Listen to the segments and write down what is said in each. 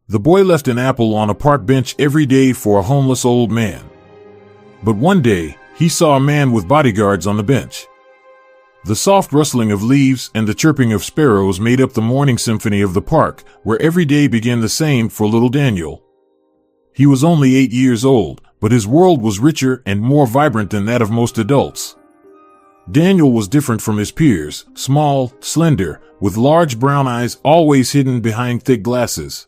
The boy left an apple on a park bench every day for a homeless old man. But one day, he saw a man with bodyguards on the bench. The soft rustling of leaves and the chirping of sparrows made up the morning symphony of the park, where every day began the same for little Daniel. He was only 8 years old, but his world was richer and more vibrant than that of most adults. Daniel was different from his peers, small, slender, with large brown eyes always hidden behind thick glasses.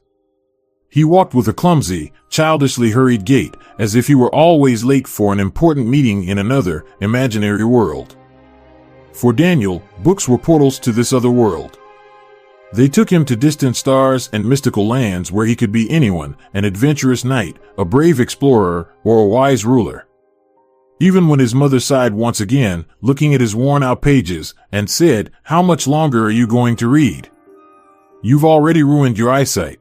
He walked with a clumsy, childishly hurried gait, as if he were always late for an important meeting in another, imaginary world. For Daniel, books were portals to this other world. They took him to distant stars and mystical lands where he could be anyone, an adventurous knight, a brave explorer, or a wise ruler. Even when his mother sighed once again, looking at his worn-out pages, and said, "How much longer are you going to read? You've already ruined your eyesight.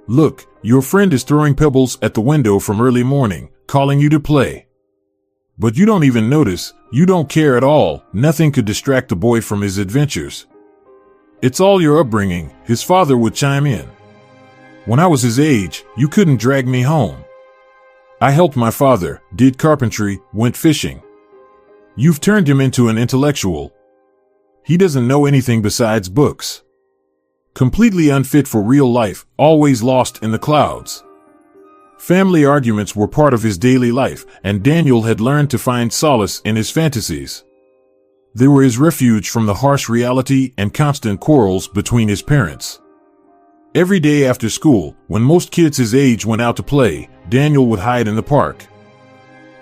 Look, your friend is throwing pebbles at the window from early morning, calling you to play." But you don't even notice, you don't care at all, nothing could distract the boy from his adventures. "It's all your upbringing," his father would chime in. "When I was his age, you couldn't drag me home. I helped my father, did carpentry, went fishing. You've turned him into an intellectual. He doesn't know anything besides books. Completely unfit for real life, always lost in the clouds." Family arguments were part of his daily life, and Daniel had learned to find solace in his fantasies. They were his refuge from the harsh reality and constant quarrels between his parents. Every day after school, when most kids his age went out to play, Daniel would hide in the park.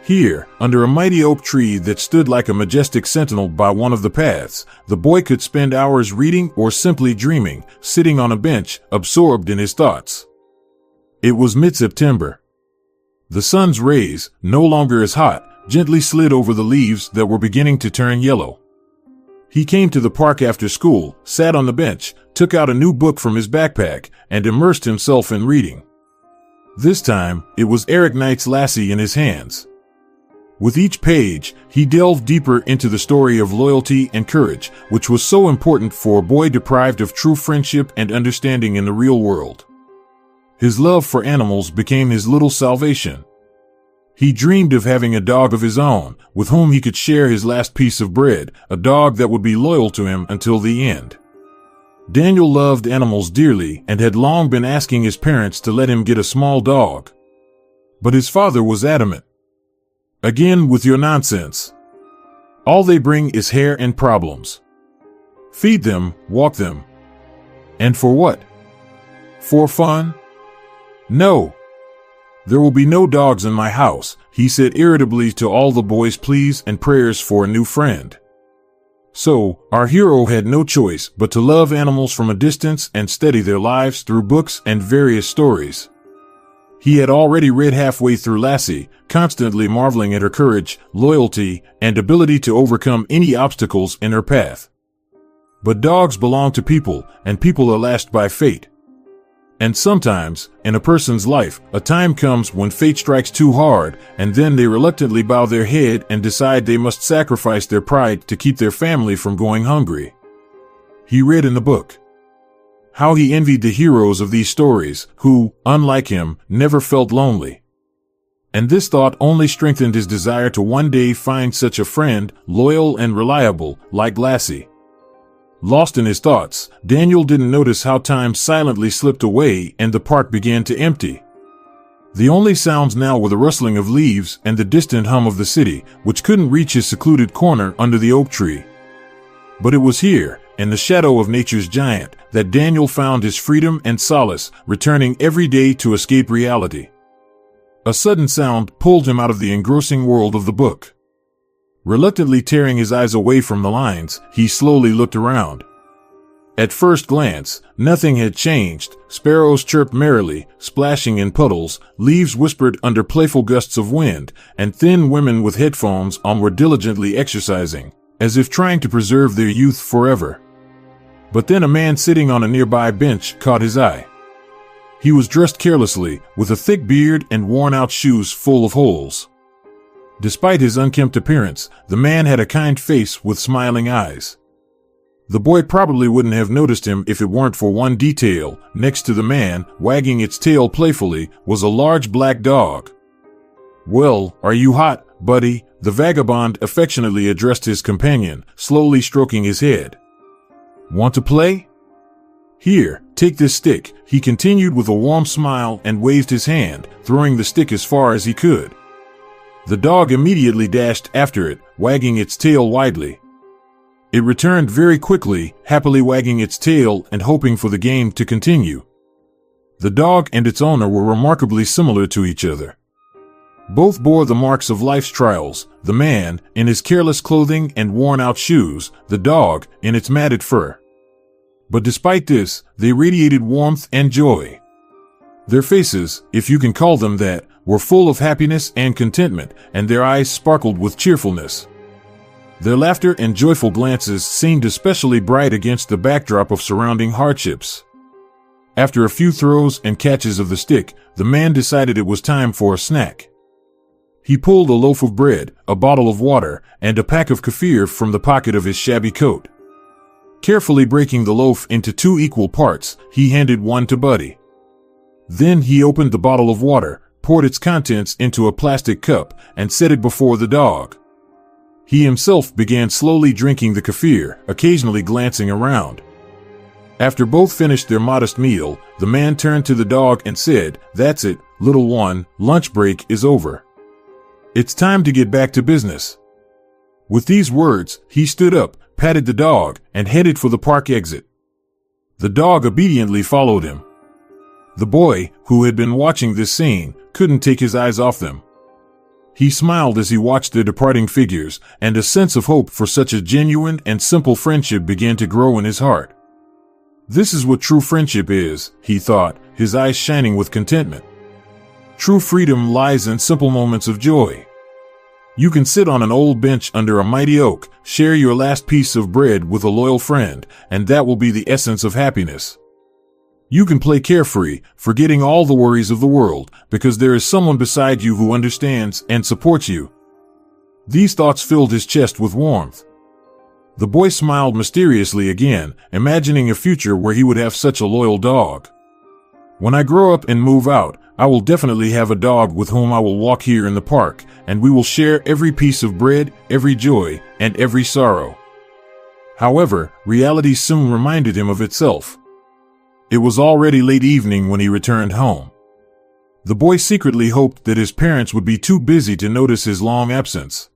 Here, under a mighty oak tree that stood like a majestic sentinel by one of the paths, the boy could spend hours reading or simply dreaming, sitting on a bench, absorbed in his thoughts. It was mid-September. The sun's rays, no longer as hot, gently slid over the leaves that were beginning to turn yellow. He came to the park after school, sat on the bench, took out a new book from his backpack, and immersed himself in reading. This time, it was Eric Knight's Lassie in his hands. With each page, he delved deeper into the story of loyalty and courage, which was so important for a boy deprived of true friendship and understanding in the real world. His love for animals became his little salvation. He dreamed of having a dog of his own, with whom he could share his last piece of bread, a dog that would be loyal to him until the end. Daniel loved animals dearly and had long been asking his parents to let him get a small dog. But his father was adamant. "Again with your nonsense. All they bring is hair and problems. Feed them, walk them. And for what? For fun? No. There will be no dogs in my house," he said irritably to all the boy's pleas and prayers for a new friend. So, our hero had no choice but to love animals from a distance and study their lives through books and various stories. He had already read halfway through Lassie, constantly marveling at her courage, loyalty, and ability to overcome any obstacles in her path. But dogs belong to people, and people are lashed by fate. And sometimes, in a person's life, a time comes when fate strikes too hard, and then they reluctantly bow their head and decide they must sacrifice their pride to keep their family from going hungry. He read in the book how he envied the heroes of these stories, who, unlike him, never felt lonely. And this thought only strengthened his desire to one day find such a friend, loyal and reliable, like Lassie. Lost in his thoughts, Daniel didn't notice how time silently slipped away and the park began to empty. The only sounds now were the rustling of leaves and the distant hum of the city, which couldn't reach his secluded corner under the oak tree. But it was here, in the shadow of nature's giant, that Daniel found his freedom and solace, returning every day to escape reality. A sudden sound pulled him out of the engrossing world of the book. Reluctantly tearing his eyes away from the lines, he slowly looked around. At first glance, nothing had changed. Sparrows chirped merrily, splashing in puddles, leaves whispered under playful gusts of wind, and thin women with headphones on were diligently exercising, as if trying to preserve their youth forever. But then a man sitting on a nearby bench caught his eye. He was dressed carelessly, with a thick beard and worn-out shoes full of holes. Despite his unkempt appearance, the man had a kind face with smiling eyes. The boy probably wouldn't have noticed him if it weren't for one detail. Next to the man, wagging its tail playfully, was a large black dog. "Well, are you hot, buddy?" the vagabond affectionately addressed his companion, slowly stroking his head. "Want to play? Here, take this stick," he continued with a warm smile and waved his hand, throwing the stick as far as he could. The dog immediately dashed after it, wagging its tail widely. It returned very quickly, happily wagging its tail and hoping for the game to continue. The dog and its owner were remarkably similar to each other. Both bore the marks of life's trials, the man, in his careless clothing and worn-out shoes, the dog, in its matted fur. But despite this, they radiated warmth and joy. Their faces, if you can call them that, were full of happiness and contentment, and their eyes sparkled with cheerfulness. Their laughter and joyful glances seemed especially bright against the backdrop of surrounding hardships. After a few throws and catches of the stick, the man decided it was time for a snack. He pulled a loaf of bread, a bottle of water, and a pack of kefir from the pocket of his shabby coat. Carefully breaking the loaf into 2 equal parts, he handed one to Buddy. Then he opened the bottle of water, poured its contents into a plastic cup, and set it before the dog. He himself began slowly drinking the kefir, occasionally glancing around. After both finished their modest meal, the man turned to the dog and said, "That's it, little one, lunch break is over. It's time to get back to business." With these words, he stood up, patted the dog, and headed for the park exit. The dog obediently followed him. The boy, who had been watching this scene, couldn't take his eyes off them. He smiled as he watched their departing figures, and a sense of hope for such a genuine and simple friendship began to grow in his heart. This is what true friendship is, he thought, his eyes shining with contentment. True freedom lies in simple moments of joy. You can sit on an old bench under a mighty oak, share your last piece of bread with a loyal friend, and that will be the essence of happiness. You can play carefree, forgetting all the worries of the world, because there is someone beside you who understands and supports you. These thoughts filled his chest with warmth. The boy smiled mysteriously again, imagining a future where he would have such a loyal dog. "When I grow up and move out, I will definitely have a dog with whom I will walk here in the park, and we will share every piece of bread, every joy, and every sorrow." However, reality soon reminded him of itself. It was already late evening when he returned home. The boy secretly hoped that his parents would be too busy to notice his long absence.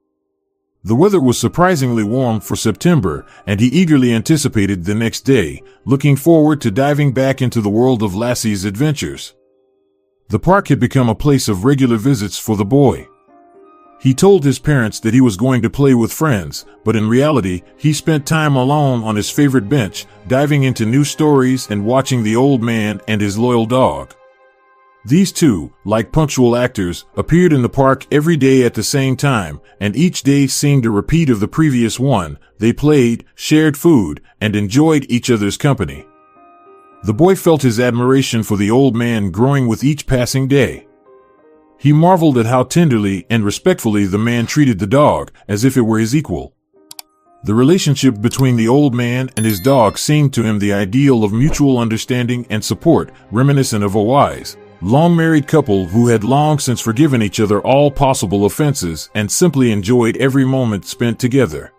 The weather was surprisingly warm for September, and he eagerly anticipated the next day, looking forward to diving back into the world of Lassie's adventures. The park had become a place of regular visits for the boy. He told his parents that he was going to play with friends, but in reality, he spent time alone on his favorite bench, diving into new stories and watching the old man and his loyal dog. These two, like punctual actors, appeared in the park every day at the same time, and each day seemed a repeat of the previous one. They played, shared food, and enjoyed each other's company. The boy felt his admiration for the old man growing with each passing day. He marveled at how tenderly and respectfully the man treated the dog, as if it were his equal. The relationship between the old man and his dog seemed to him the ideal of mutual understanding and support, reminiscent of a wise, long-married couple who had long since forgiven each other all possible offenses and simply enjoyed every moment spent together.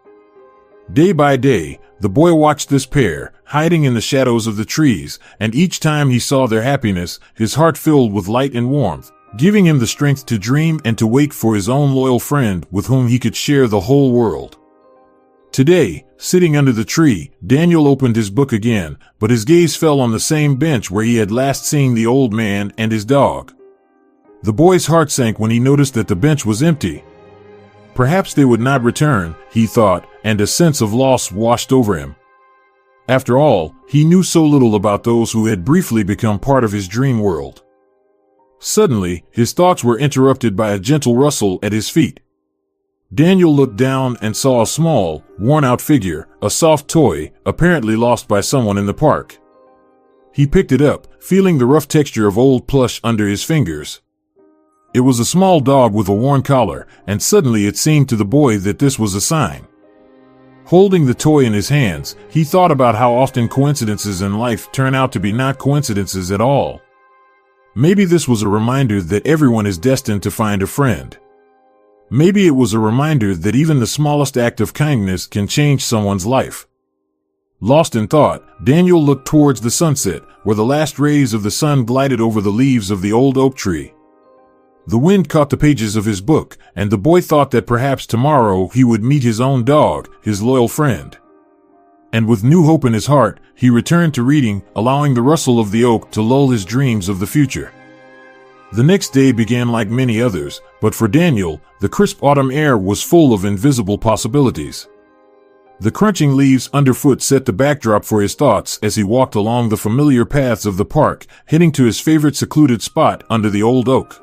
Day by day, the boy watched this pair, hiding in the shadows of the trees, and each time he saw their happiness, his heart filled with light and warmth, giving him the strength to dream and to wait for his own loyal friend with whom he could share the whole world. Today, sitting under the tree, Daniel opened his book again, but his gaze fell on the same bench where he had last seen the old man and his dog. The boy's heart sank when he noticed that the bench was empty. Perhaps they would not return, he thought, and a sense of loss washed over him. After all, he knew so little about those who had briefly become part of his dream world. Suddenly, his thoughts were interrupted by a gentle rustle at his feet. Daniel looked down and saw a small, worn-out figure, a soft toy, apparently lost by someone in the park. He picked it up, feeling the rough texture of old plush under his fingers. It was a small dog with a worn collar, and suddenly it seemed to the boy that this was a sign. Holding the toy in his hands, he thought about how often coincidences in life turn out to be not coincidences at all. Maybe this was a reminder that everyone is destined to find a friend. Maybe it was a reminder that even the smallest act of kindness can change someone's life. Lost in thought, Daniel looked towards the sunset, where the last rays of the sun glided over the leaves of the old oak tree. The wind caught the pages of his book, and the boy thought that perhaps tomorrow he would meet his own dog, his loyal friend. And with new hope in his heart, he returned to reading, allowing the rustle of the oak to lull his dreams of the future. The next day began like many others, but for Daniel, the crisp autumn air was full of invisible possibilities. The crunching leaves underfoot set the backdrop for his thoughts as he walked along the familiar paths of the park, heading to his favorite secluded spot under the old oak.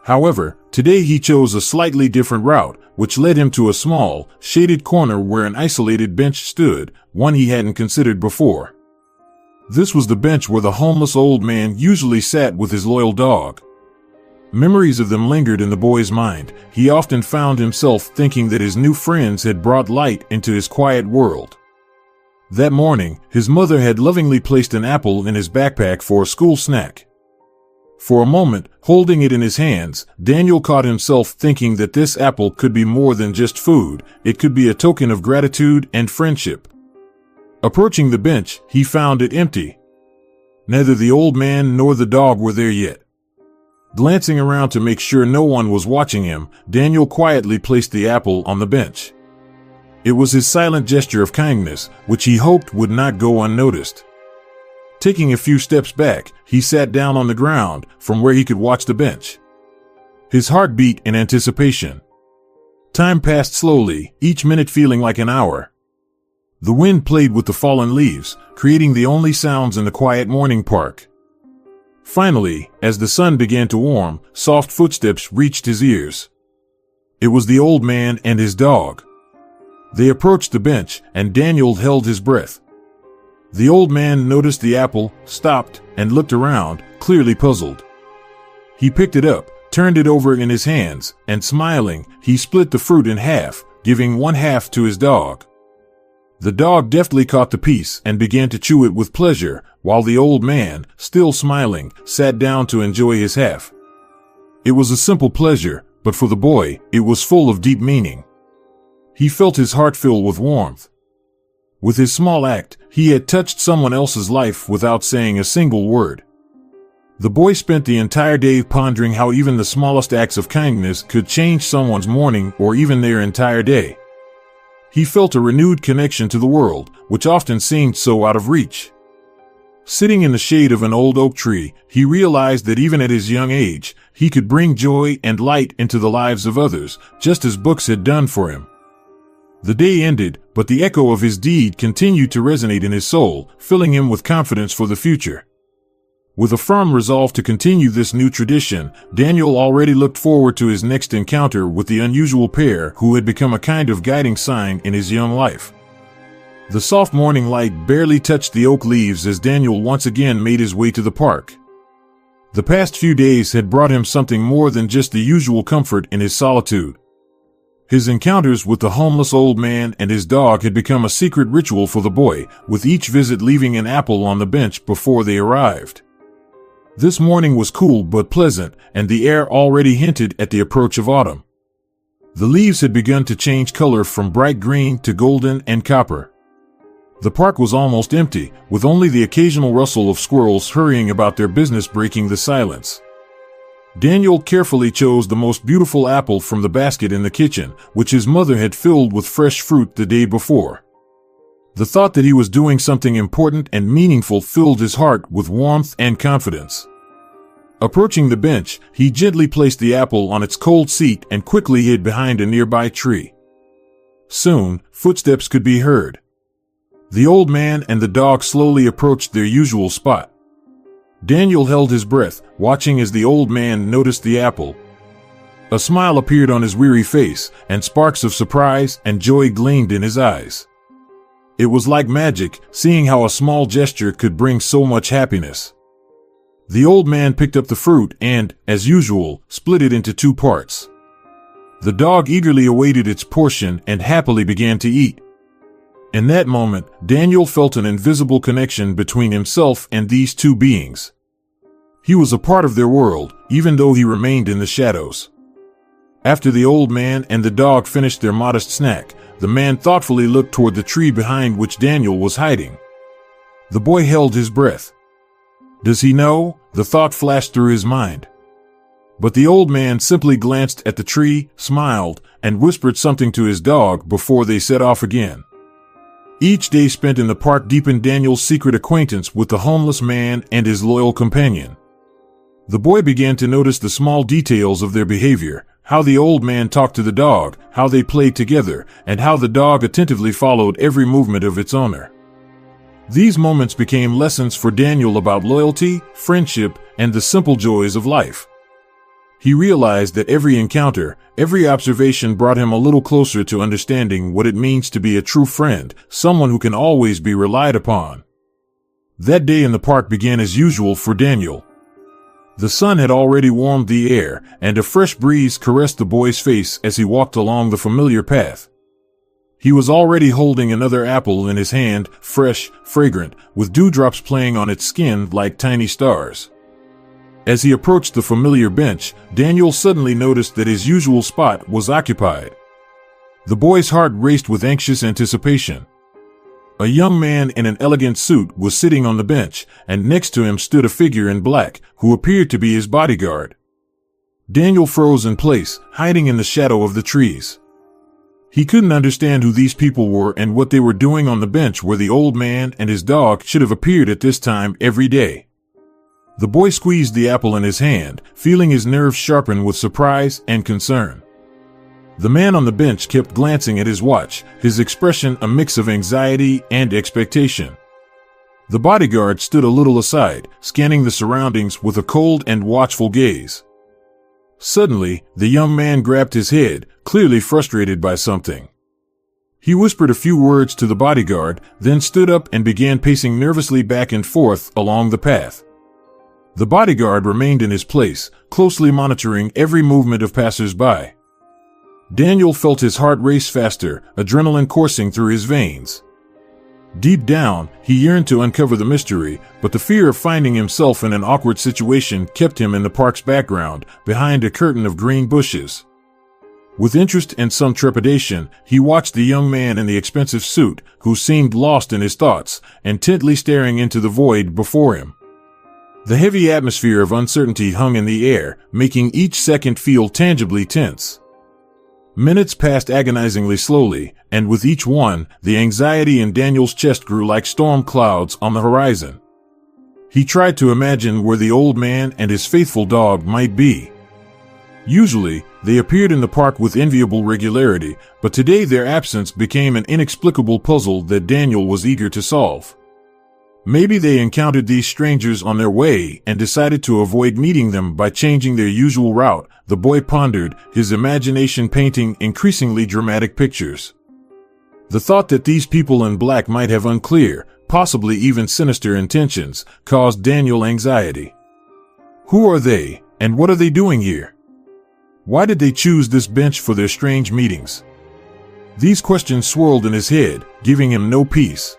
However, today he chose a slightly different route, which led him to a small, shaded corner where an isolated bench stood, one he hadn't considered before. This was the bench where the homeless old man usually sat with his loyal dog. Memories of them lingered in the boy's mind. He often found himself thinking that his new friends had brought light into his quiet world. That morning, his mother had lovingly placed an apple in his backpack for a school snack. For a moment, holding it in his hands, Daniel caught himself thinking that this apple could be more than just food. It could be a token of gratitude and friendship. Approaching the bench, he found it empty. Neither the old man nor the dog were there yet. Glancing around to make sure no one was watching him, Daniel quietly placed the apple on the bench. It was his silent gesture of kindness, which he hoped would not go unnoticed. Taking a few steps back, he sat down on the ground, from where he could watch the bench. His heart beat in anticipation. Time passed slowly, each minute feeling like an hour. The wind played with the fallen leaves, creating the only sounds in the quiet morning park. Finally, as the sun began to warm, soft footsteps reached his ears. It was the old man and his dog. They approached the bench, and Daniel held his breath. The old man noticed the apple, stopped, and looked around, clearly puzzled. He picked it up, turned it over in his hands, and smiling, he split the fruit in half, giving one half to his dog. The dog deftly caught the piece and began to chew it with pleasure, while the old man, still smiling, sat down to enjoy his half. It was a simple pleasure, but for the boy, it was full of deep meaning. He felt his heart fill with warmth. With his small act, he had touched someone else's life without saying a single word. The boy spent the entire day pondering how even the smallest acts of kindness could change someone's morning or even their entire day. He felt a renewed connection to the world, which often seemed so out of reach. Sitting in the shade of an old oak tree, he realized that even at his young age, he could bring joy and light into the lives of others, just as books had done for him. The day ended, but the echo of his deed continued to resonate in his soul, filling him with confidence for the future. With a firm resolve to continue this new tradition, Daniel already looked forward to his next encounter with the unusual pair who had become a kind of guiding sign in his young life. The soft morning light barely touched the oak leaves as Daniel once again made his way to the park. The past few days had brought him something more than just the usual comfort in his solitude. His encounters with the homeless old man and his dog had become a secret ritual for the boy, with each visit leaving an apple on the bench before they arrived. This morning was cool but pleasant, and the air already hinted at the approach of autumn. The leaves had begun to change color from bright green to golden and copper. The park was almost empty, with only the occasional rustle of squirrels hurrying about their business breaking the silence. Daniel carefully chose the most beautiful apple from the basket in the kitchen, which his mother had filled with fresh fruit the day before. The thought that he was doing something important and meaningful filled his heart with warmth and confidence. Approaching the bench, he gently placed the apple on its cold seat and quickly hid behind a nearby tree. Soon, footsteps could be heard. The old man and the dog slowly approached their usual spot. Daniel held his breath, watching as the old man noticed the apple. A smile appeared on his weary face, and sparks of surprise and joy gleamed in his eyes. It was like magic, seeing how a small gesture could bring so much happiness. The old man picked up the fruit and, as usual, split it into 2 parts. The dog eagerly awaited its portion and happily began to eat. In that moment, Daniel felt an invisible connection between himself and these two beings. He was a part of their world, even though he remained in the shadows. After the old man and the dog finished their modest snack, the man thoughtfully looked toward the tree behind which Daniel was hiding. The boy held his breath. Does he know? The thought flashed through his mind. But the old man simply glanced at the tree, smiled, and whispered something to his dog before they set off again. Each day spent in the park deepened Daniel's secret acquaintance with the homeless man and his loyal companion. The boy began to notice the small details of their behavior, how the old man talked to the dog, how they played together, and how the dog attentively followed every movement of its owner. These moments became lessons for Daniel about loyalty, friendship, and the simple joys of life. He realized that every encounter, every observation brought him a little closer to understanding what it means to be a true friend, someone who can always be relied upon. That day in the park began as usual for Daniel. The sun had already warmed the air, and a fresh breeze caressed the boy's face as he walked along the familiar path. He was already holding another apple in his hand, fresh, fragrant, with dewdrops playing on its skin like tiny stars. As he approached the familiar bench, Daniel suddenly noticed that his usual spot was occupied. The boy's heart raced with anxious anticipation. A young man in an elegant suit was sitting on the bench, and next to him stood a figure in black, who appeared to be his bodyguard. Daniel froze in place, hiding in the shadow of the trees. He couldn't understand who these people were and what they were doing on the bench where the old man and his dog should have appeared at this time every day. The boy squeezed the apple in his hand, feeling his nerves sharpen with surprise and concern. The man on the bench kept glancing at his watch, his expression a mix of anxiety and expectation. The bodyguard stood a little aside, scanning the surroundings with a cold and watchful gaze. Suddenly, the young man grabbed his head, clearly frustrated by something. He whispered a few words to the bodyguard, then stood up and began pacing nervously back and forth along the path. The bodyguard remained in his place, closely monitoring every movement of passers-by. Daniel felt his heart race faster, adrenaline coursing through his veins. Deep down, he yearned to uncover the mystery, but the fear of finding himself in an awkward situation kept him in the park's background, behind a curtain of green bushes. With interest and some trepidation, he watched the young man in the expensive suit, who seemed lost in his thoughts, intently staring into the void before him. The heavy atmosphere of uncertainty hung in the air, making each second feel tangibly tense. Minutes passed agonizingly slowly, and with each one, the anxiety in Daniel's chest grew like storm clouds on the horizon. He tried to imagine where the old man and his faithful dog might be. Usually, they appeared in the park with enviable regularity, but today their absence became an inexplicable puzzle that Daniel was eager to solve. Maybe they encountered these strangers on their way and decided to avoid meeting them by changing their usual route, the boy pondered, his imagination painting increasingly dramatic pictures. The thought that these people in black might have unclear, possibly even sinister intentions, caused Daniel anxiety. Who are they, and what are they doing here? Why did they choose this bench for their strange meetings? These questions swirled in his head, giving him no peace.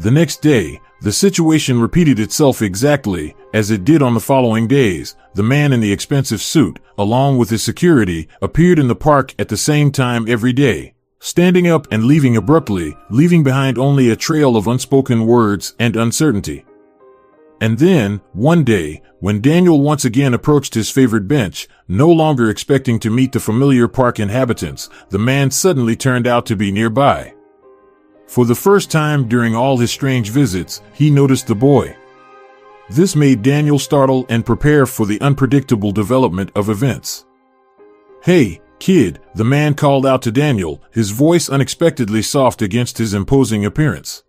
The next day, the situation repeated itself exactly as it did on the following days. The man in the expensive suit, along with his security, appeared in the park at the same time every day, standing up and leaving abruptly, leaving behind only a trail of unspoken words and uncertainty. And then, one day, when Daniel once again approached his favorite bench, no longer expecting to meet the familiar park inhabitants, the man suddenly turned out to be nearby. For the first time during all his strange visits, he noticed the boy. This made Daniel startle and prepare for the unpredictable development of events. "Hey, kid," the man called out to Daniel, his voice unexpectedly soft against his imposing appearance.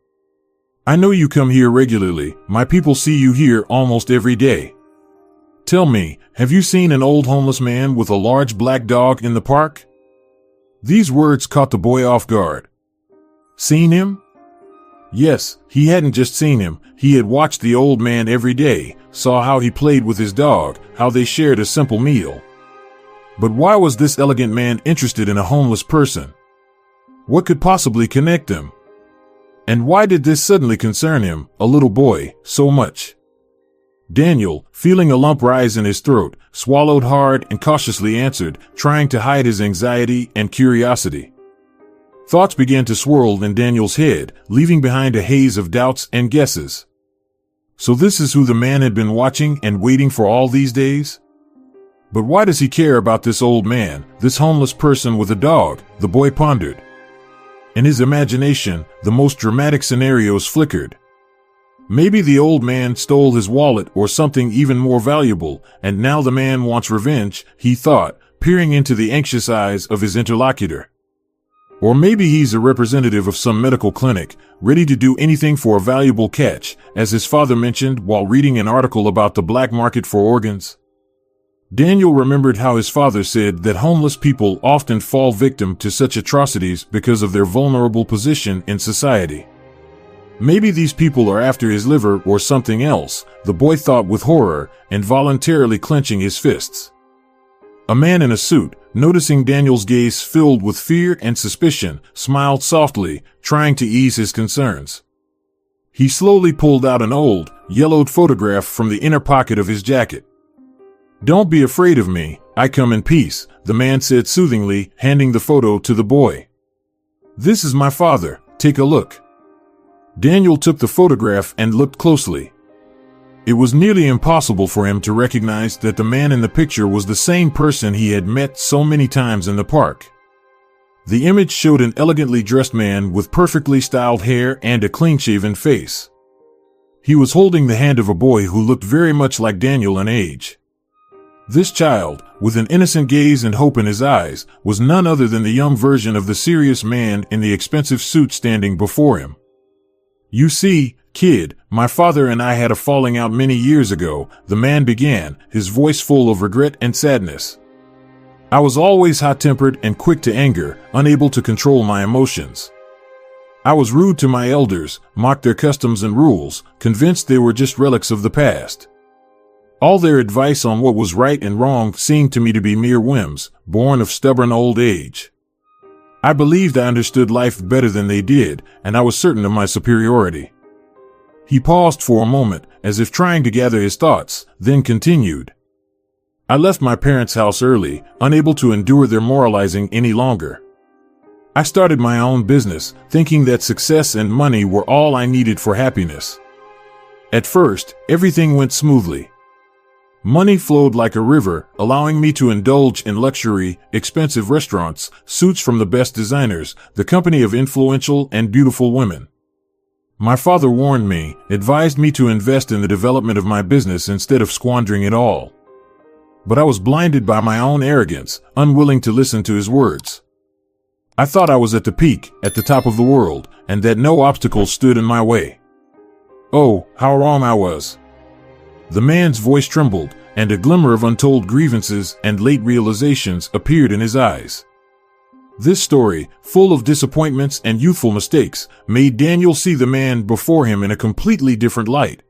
"I know you come here regularly. My people see you here almost every day. Tell me, have you seen an old homeless man with a large black dog in the park?" These words caught the boy off guard. Seen him? Yes, he hadn't just seen him, he had watched the old man every day, saw how he played with his dog, how they shared a simple meal. But why was this elegant man interested in a homeless person? What could possibly connect them? And why did this suddenly concern him, a little boy, so much? Daniel, feeling a lump rise in his throat, swallowed hard and cautiously answered, trying to hide his anxiety and curiosity. Thoughts began to swirl in Daniel's head, leaving behind a haze of doubts and guesses. So this is who the man had been watching and waiting for all these days? But why does he care about this old man, this homeless person with a dog? The boy pondered. In his imagination, the most dramatic scenarios flickered. Maybe the old man stole his wallet or something even more valuable, and now the man wants revenge, he thought, peering into the anxious eyes of his interlocutor. Or maybe he's a representative of some medical clinic, ready to do anything for a valuable catch, as his father mentioned while reading an article about the black market for organs. Daniel remembered how his father said that homeless people often fall victim to such atrocities because of their vulnerable position in society. Maybe these people are after his liver or something else, the boy thought with horror, involuntarily clenching his fists. A man in a suit, noticing Daniel's gaze filled with fear and suspicion, smiled softly, trying to ease his concerns. He slowly pulled out an old, yellowed photograph from the inner pocket of his jacket. "Don't be afraid of me, I come in peace," the man said soothingly, handing the photo to the boy. "This is my father, take a look." Daniel took the photograph and looked closely. It was nearly impossible for him to recognize that the man in the picture was the same person he had met so many times in the park. The image showed an elegantly dressed man with perfectly styled hair and a clean-shaven face. He was holding the hand of a boy who looked very much like Daniel in age. This child, with an innocent gaze and hope in his eyes, was none other than the young version of the serious man in the expensive suit standing before him. "You see, kid, my father and I had a falling out many years ago," the man began, his voice full of regret and sadness. "I was always hot-tempered and quick to anger, unable to control my emotions. I was rude to my elders, mocked their customs and rules, convinced they were just relics of the past. All their advice on what was right and wrong seemed to me to be mere whims, born of stubborn old age. I believed I understood life better than they did, and I was certain of my superiority." He paused for a moment, as if trying to gather his thoughts, then continued. "I left my parents' house early, unable to endure their moralizing any longer. I started my own business, thinking that success and money were all I needed for happiness. At first, everything went smoothly. Money flowed like a river, allowing me to indulge in luxury, expensive restaurants, suits from the best designers, the company of influential and beautiful women. My father warned me, advised me to invest in the development of my business instead of squandering it all. But I was blinded by my own arrogance, unwilling to listen to his words. I thought I was at the peak, at the top of the world, and that no obstacle stood in my way. Oh, how wrong I was." The man's voice trembled, and a glimmer of untold grievances and late realizations appeared in his eyes. This story, full of disappointments and youthful mistakes, made Daniel see the man before him in a completely different light.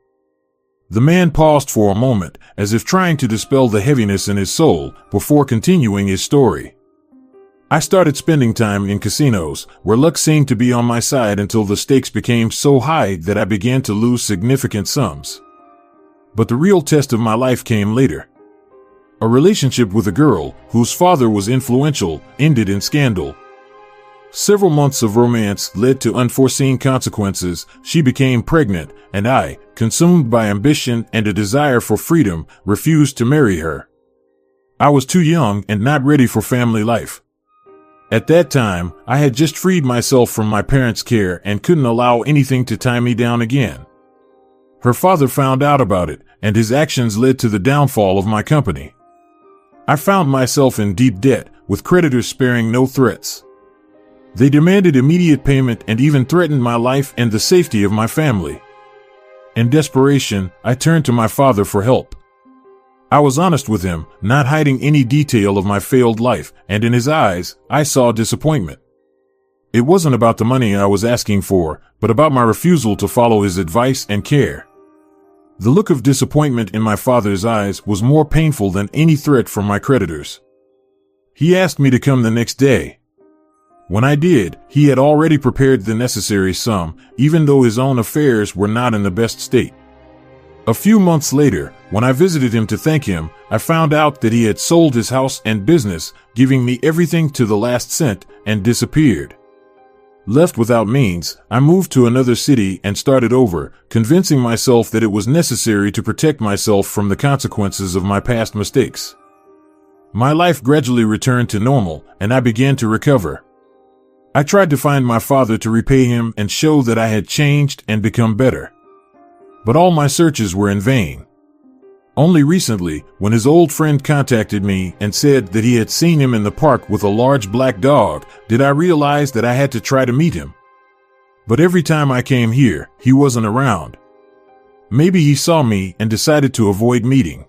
The man paused for a moment, as if trying to dispel the heaviness in his soul, before continuing his story. "I started spending time in casinos, where luck seemed to be on my side until the stakes became so high that I began to lose significant sums. But the real test of my life came later. A relationship with a girl, whose father was influential, ended in scandal. Several months of romance led to unforeseen consequences. She became pregnant, and I, consumed by ambition and a desire for freedom, refused to marry her. I was too young and not ready for family life. At that time, I had just freed myself from my parents' care and couldn't allow anything to tie me down again. Her father found out about it, and his actions led to the downfall of my company. I found myself in deep debt, with creditors sparing no threats. They demanded immediate payment and even threatened my life and the safety of my family. In desperation, I turned to my father for help. I was honest with him, not hiding any detail of my failed life, and in his eyes, I saw disappointment. It wasn't about the money I was asking for, but about my refusal to follow his advice and care. The look of disappointment in my father's eyes was more painful than any threat from my creditors. He asked me to come the next day. When I did, he had already prepared the necessary sum, even though his own affairs were not in the best state. A few months later, when I visited him to thank him, I found out that he had sold his house and business, giving me everything to the last cent, and disappeared. Left without means, I moved to another city and started over, convincing myself that it was necessary to protect myself from the consequences of my past mistakes. My life gradually returned to normal, and I began to recover. I tried to find my father to repay him and show that I had changed and become better. But all my searches were in vain. Only recently, when his old friend contacted me and said that he had seen him in the park with a large black dog, did I realize that I had to try to meet him. But every time I came here, he wasn't around. Maybe he saw me and decided to avoid meeting.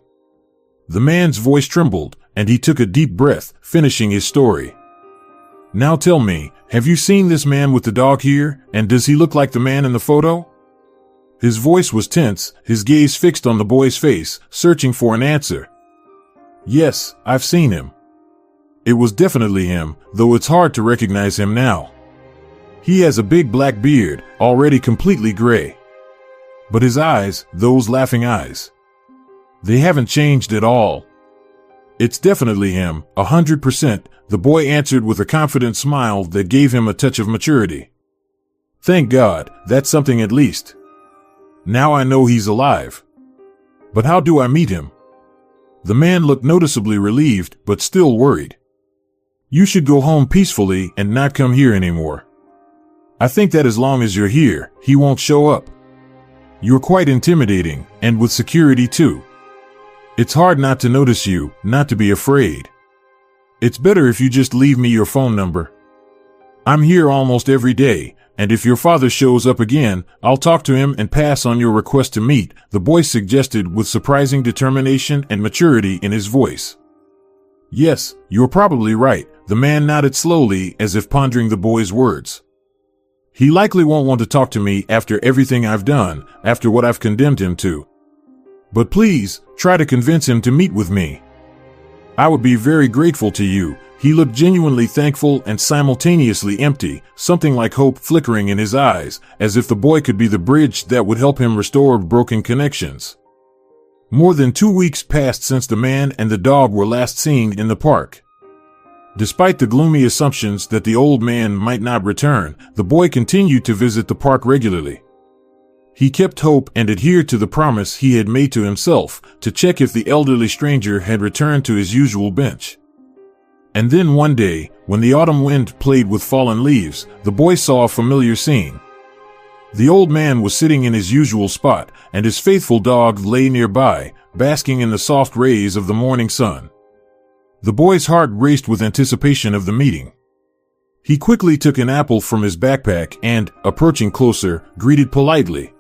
The man's voice trembled, and he took a deep breath, finishing his story. Now tell me, have you seen this man with the dog here, and does he look like the man in the photo? His voice was tense, his gaze fixed on the boy's face, searching for an answer. Yes, I've seen him. It was definitely him, though it's hard to recognize him now. He has a big black beard, already completely gray. But his eyes, those laughing eyes, they haven't changed at all. It's definitely him, 100%, the boy answered with a confident smile that gave him a touch of maturity. Thank God, that's something at least. Now I know he's alive. But how do I meet him? The man looked noticeably relieved, but still worried. You should go home peacefully and not come here anymore. I think that as long as you're here, he won't show up. You're quite intimidating, and with security too. It's hard not to notice you, not to be afraid. It's better if you just leave me your phone number. I'm here almost every day, and if your father shows up again, I'll talk to him and pass on your request to meet, the boy suggested with surprising determination and maturity in his voice. Yes, you're probably right, the man nodded slowly as if pondering the boy's words. He likely won't want to talk to me after everything I've done, after what I've condemned him to. But please, try to convince him to meet with me. I would be very grateful to you. He looked genuinely thankful and simultaneously empty, something like hope flickering in his eyes, as if the boy could be the bridge that would help him restore broken connections. More than 2 weeks passed since the man and the dog were last seen in the park. Despite the gloomy assumptions that the old man might not return, the boy continued to visit the park regularly. He kept hope and adhered to the promise he had made to himself to check if the elderly stranger had returned to his usual bench. And then one day, when the autumn wind played with fallen leaves, the boy saw a familiar scene. The old man was sitting in his usual spot, and his faithful dog lay nearby, basking in the soft rays of the morning sun. The boy's heart raced with anticipation of the meeting. He quickly took an apple from his backpack and, approaching closer, greeted politely.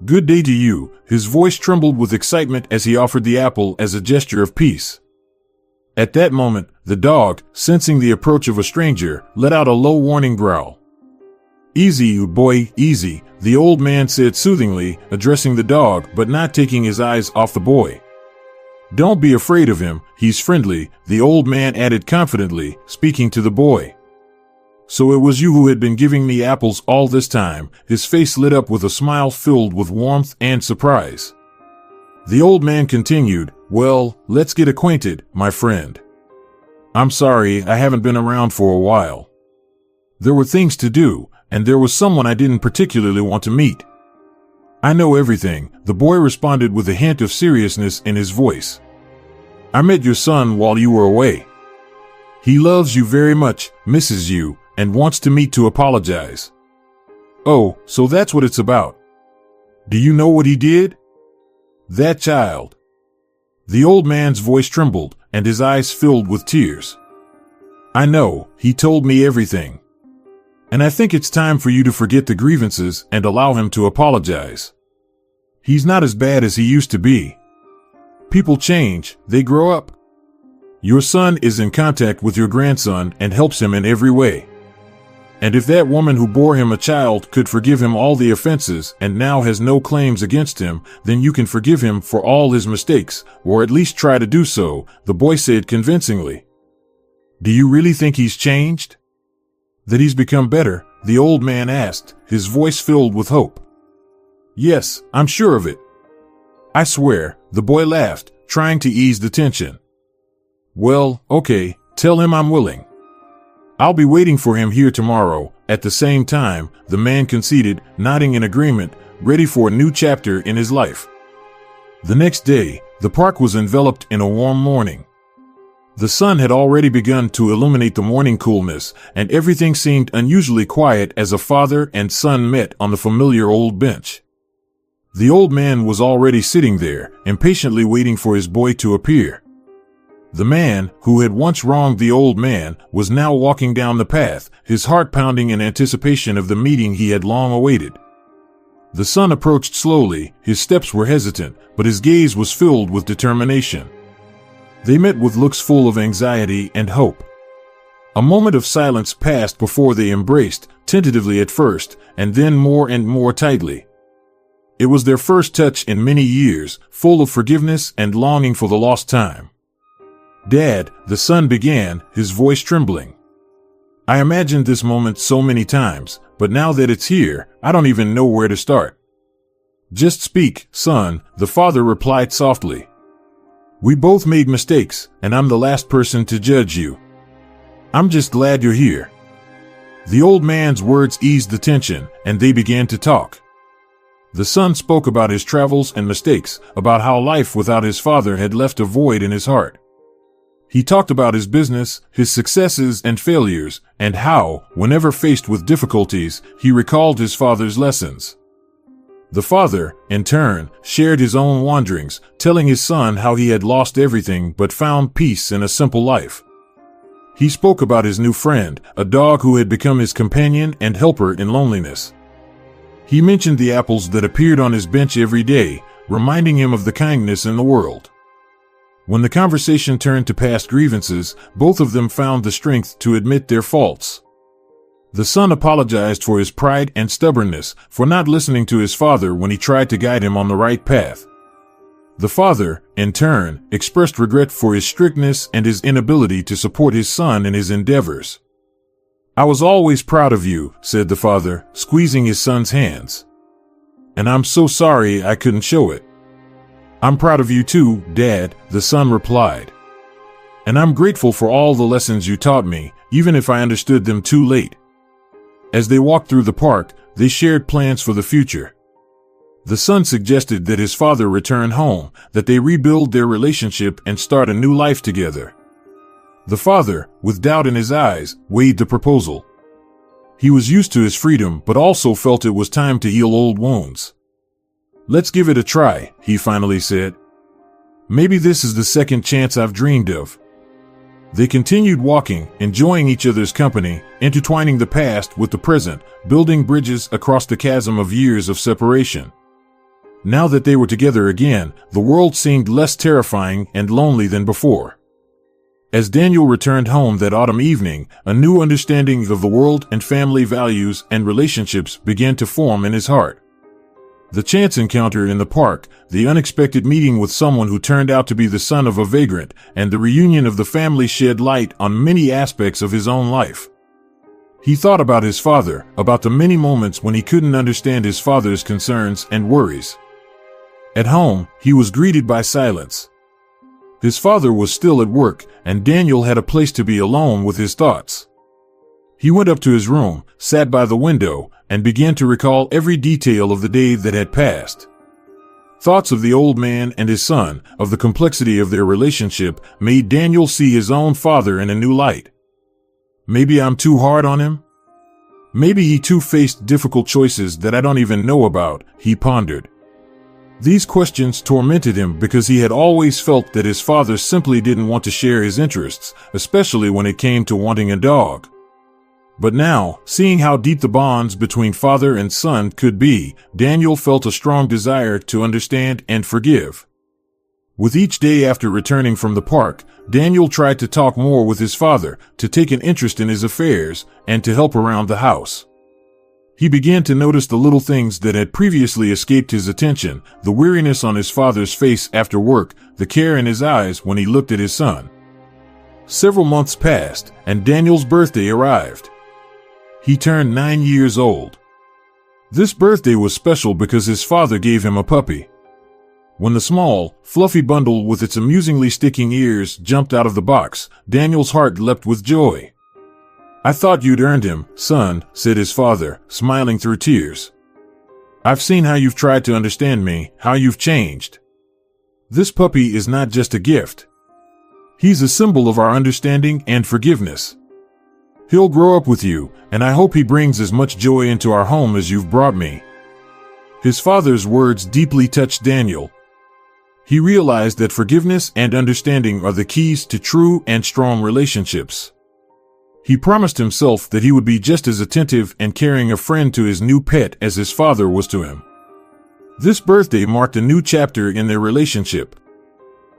Good day to you. His voice trembled with excitement as he offered the apple as a gesture of peace. At that moment, the dog, sensing the approach of a stranger, let out a low warning growl. Easy, you boy, easy, the old man said soothingly, addressing the dog but not taking his eyes off the boy. Don't be afraid of him, he's friendly, the old man added confidently, speaking to the boy. So it was you who had been giving me apples all this time. His face lit up with a smile filled with warmth and surprise. The old man continued, well, let's get acquainted, my friend. I'm sorry, I haven't been around for a while. There were things to do, and there was someone I didn't particularly want to meet. I know everything, the boy responded with a hint of seriousness in his voice. I met your son while you were away. He loves you very much, misses you, and wants to meet to apologize. Oh, so that's what it's about. Do you know what he did? That child. The old man's voice trembled, and his eyes filled with tears. I know, he told me everything. And I think it's time for you to forget the grievances and allow him to apologize. He's not as bad as he used to be. People change, they grow up. Your son is in contact with your grandson and helps him in every way. And if that woman who bore him a child could forgive him all the offenses and now has no claims against him, then you can forgive him for all his mistakes, or at least try to do so, the boy said convincingly. Do you really think he's changed? That he's become better? The old man asked, his voice filled with hope. Yes, I'm sure of it. I swear, the boy laughed, trying to ease the tension. Well, okay, tell him I'm willing. I'll be waiting for him here tomorrow. At the same time, the man conceded, nodding in agreement, ready for a new chapter in his life. The next day, the park was enveloped in a warm morning. The sun had already begun to illuminate the morning coolness, and everything seemed unusually quiet as a father and son met on the familiar old bench. The old man was already sitting there, impatiently waiting for his boy to appear. The man, who had once wronged the old man, was now walking down the path, his heart pounding in anticipation of the meeting he had long awaited. The son approached slowly, his steps were hesitant, but his gaze was filled with determination. They met with looks full of anxiety and hope. A moment of silence passed before they embraced, tentatively at first, and then more and more tightly. It was their first touch in many years, full of forgiveness and longing for the lost time. Dad, the son began, his voice trembling. I imagined this moment so many times, but now that it's here, I don't even know where to start. Just speak, son, the father replied softly. We both made mistakes, and I'm the last person to judge you. I'm just glad you're here. The old man's words eased the tension, and they began to talk. The son spoke about his travels and mistakes, about how life without his father had left a void in his heart. He talked about his business, his successes and failures, and how, whenever faced with difficulties, he recalled his father's lessons. The father, in turn, shared his own wanderings, telling his son how he had lost everything but found peace in a simple life. He spoke about his new friend, a dog who had become his companion and helper in loneliness. He mentioned the apples that appeared on his bench every day, reminding him of the kindness in the world. When the conversation turned to past grievances, both of them found the strength to admit their faults. The son apologized for his pride and stubbornness, for not listening to his father when he tried to guide him on the right path. The father, in turn, expressed regret for his strictness and his inability to support his son in his endeavors. I was always proud of you, said the father, squeezing his son's hands. And I'm so sorry I couldn't show it. I'm proud of you too, Dad, the son replied. And I'm grateful for all the lessons you taught me, even if I understood them too late. As they walked through the park, they shared plans for the future. The son suggested that his father return home, that they rebuild their relationship and start a new life together. The father, with doubt in his eyes, weighed the proposal. He was used to his freedom but also felt it was time to heal old wounds. Let's give it a try, he finally said. Maybe this is the second chance I've dreamed of. They continued walking, enjoying each other's company, intertwining the past with the present, building bridges across the chasm of years of separation. Now that they were together again, the world seemed less terrifying and lonely than before. As Daniel returned home that autumn evening, a new understanding of the world and family values and relationships began to form in his heart. The chance encounter in the park, the unexpected meeting with someone who turned out to be the son of a vagrant, and the reunion of the family shed light on many aspects of his own life. He thought about his father, about the many moments when he couldn't understand his father's concerns and worries. At home, he was greeted by silence. His father was still at work, and Daniel had a place to be alone with his thoughts. He went up to his room, sat by the window, and began to recall every detail of the day that had passed. Thoughts of the old man and his son, of the complexity of their relationship, made Daniel see his own father in a new light. Maybe I'm too hard on him? Maybe he too faced difficult choices that I don't even know about, he pondered. These questions tormented him because he had always felt that his father simply didn't want to share his interests, especially when it came to wanting a dog. But now, seeing how deep the bonds between father and son could be, Daniel felt a strong desire to understand and forgive. With each day after returning from the park, Daniel tried to talk more with his father, to take an interest in his affairs, and to help around the house. He began to notice the little things that had previously escaped his attention, the weariness on his father's face after work, the care in his eyes when he looked at his son. Several months passed, and Daniel's birthday arrived. he turned 9 years old. This birthday was special because his father gave him a puppy. When the small, fluffy bundle with its amusingly sticking ears jumped out of the box, Daniel's heart leapt with joy. "I thought you'd earned him, son," said his father, smiling through tears. "I've seen how you've tried to understand me, how you've changed. This puppy is not just a gift. He's a symbol of our understanding and forgiveness. He'll grow up with you, and I hope he brings as much joy into our home as you've brought me." His father's words deeply touched Daniel. He realized that forgiveness and understanding are the keys to true and strong relationships. He promised himself that he would be just as attentive and caring a friend to his new pet as his father was to him. This birthday marked a new chapter in their relationship.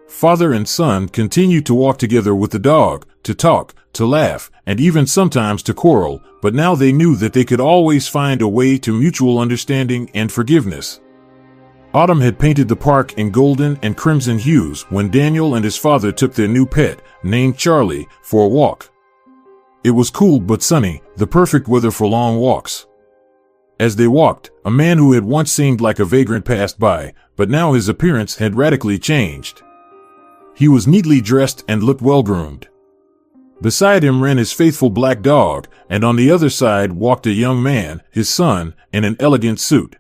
Father and son continued to walk together with the dog, to talk, to laugh, and even sometimes to quarrel, but now they knew that they could always find a way to mutual understanding and forgiveness. Autumn had painted the park in golden and crimson hues when Daniel and his father took their new pet, named Charlie, for a walk. It was cool but sunny, the perfect weather for long walks. As they walked, a man who had once seemed like a vagrant passed by, but now his appearance had radically changed. He was neatly dressed and looked well-groomed. Beside him ran his faithful black dog, and on the other side walked a young man, his son, in an elegant suit.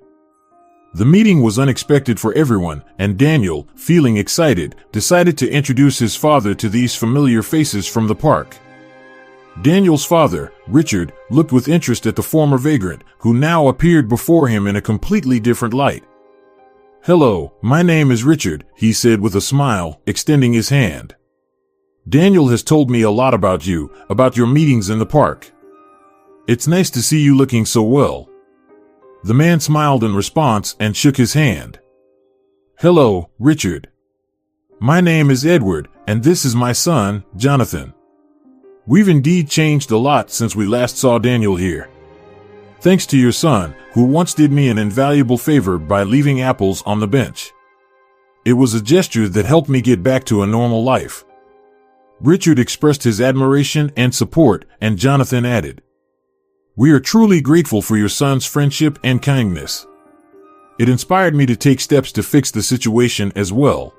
The meeting was unexpected for everyone, and Daniel, feeling excited, decided to introduce his father to these familiar faces from the park. Daniel's father, Richard, looked with interest at the former vagrant, who now appeared before him in a completely different light. "Hello, my name is Richard," he said with a smile, extending his hand. "Daniel has told me a lot about you, about your meetings in the park. It's nice to see you looking so well." The man smiled in response and shook his hand. "Hello, Richard. My name is Edward, and this is my son, Jonathan. We've indeed changed a lot since we last saw Daniel here. Thanks to your son, who once did me an invaluable favor by leaving apples on the bench. It was a gesture that helped me get back to a normal life." Richard expressed his admiration and support, and Jonathan added, "We are truly grateful for your son's friendship and kindness. It inspired me to take steps to fix the situation as well."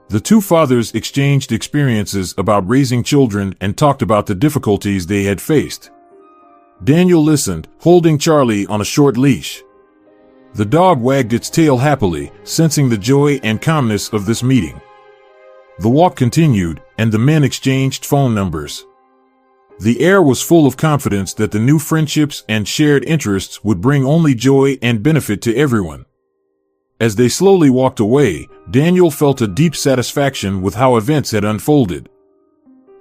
The two fathers exchanged experiences about raising children and talked about the difficulties they had faced. Daniel listened, holding Charlie on a short leash. The dog wagged its tail happily, sensing the joy and calmness of this meeting. The walk continued, and the men exchanged phone numbers. The air was full of confidence that the new friendships and shared interests would bring only joy and benefit to everyone. As they slowly walked away, Daniel felt a deep satisfaction with how events had unfolded.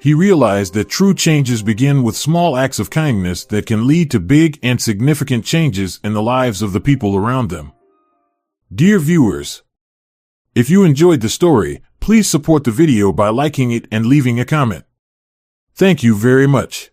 He realized that true changes begin with small acts of kindness that can lead to big and significant changes in the lives of the people around them. Dear viewers, if you enjoyed the story, please support the video by liking it and leaving a comment. Thank you very much.